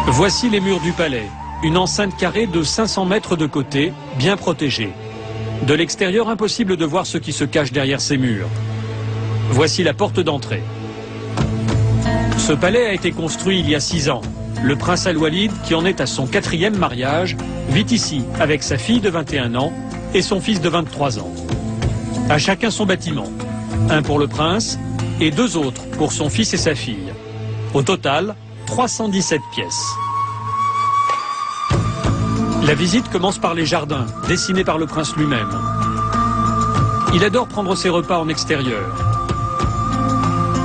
Voici les murs du palais, une enceinte carrée de 500 mètres de côté, bien protégée. De l'extérieur, impossible de voir ce qui se cache derrière ces murs. Voici la porte d'entrée. Ce palais a été construit il y a 6 ans. Le prince Al-Walid, qui en est à son 4e mariage, vit ici avec sa fille de 21 ans et son fils de 23 ans. À chacun son bâtiment. Un pour le prince et 2 autres pour son fils et sa fille. Au total, 317 pièces. La visite commence par les jardins, dessinés par le prince lui-même. Il adore prendre ses repas en extérieur.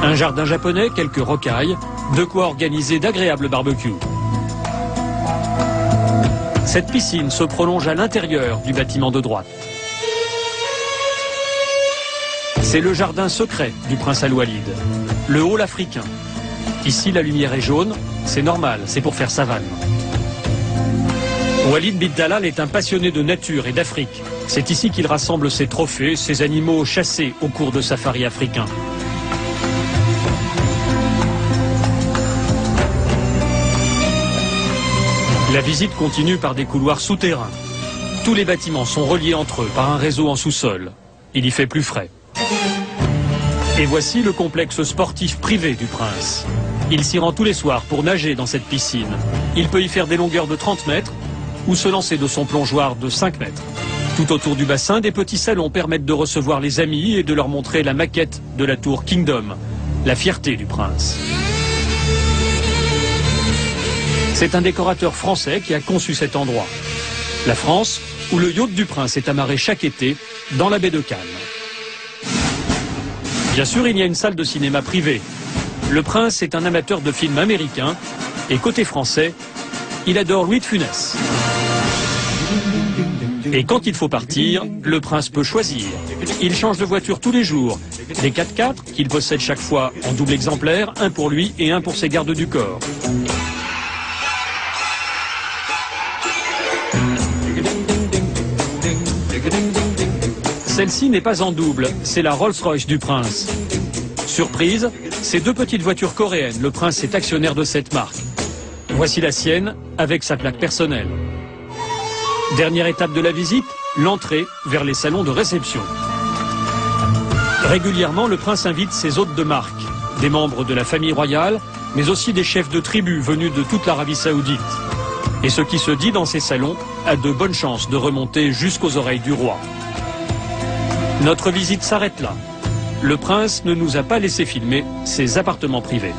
Un jardin japonais, quelques rocailles, de quoi organiser d'agréables barbecues. Cette piscine se prolonge à l'intérieur du bâtiment de droite. C'est le jardin secret du prince Al-Walid, le hall africain. Ici, la lumière est jaune, c'est normal, c'est pour faire savane. Walid bin Talal est un passionné de nature et d'Afrique. C'est ici qu'il rassemble ses trophées, ses animaux chassés au cours de safaris africains. La visite continue par des couloirs souterrains. Tous les bâtiments sont reliés entre eux par un réseau en sous-sol. Il y fait plus frais. Et voici le complexe sportif privé du prince. Il s'y rend tous les soirs pour nager dans cette piscine. Il peut y faire des longueurs de 30 mètres ou se lancer de son plongeoir de 5 mètres. Tout autour du bassin, des petits salons permettent de recevoir les amis et de leur montrer la maquette de la tour Kingdom, la fierté du prince. C'est un décorateur français qui a conçu cet endroit. La France, où le yacht du prince est amarré chaque été dans la baie de Cannes. Bien sûr, il y a une salle de cinéma privée. Le prince est un amateur de films américains et côté français, il adore Louis de Funès. Et quand il faut partir, le prince peut choisir. Il change de voiture tous les jours. Des 4x4 qu'il possède chaque fois en double exemplaire, un pour lui et un pour ses gardes du corps. Celle-ci n'est pas en double, c'est la Rolls-Royce du prince. Surprise, ces 2 petites voitures coréennes, le prince est actionnaire de cette marque. Voici la sienne, avec sa plaque personnelle. Dernière étape de la visite, l'entrée vers les salons de réception. Régulièrement, le prince invite ses hôtes de marque, des membres de la famille royale, mais aussi des chefs de tribu venus de toute l'Arabie Saoudite. Et ce qui se dit dans ces salons a de bonnes chances de remonter jusqu'aux oreilles du roi. Notre visite s'arrête là. Le prince ne nous a pas laissé filmer ses appartements privés.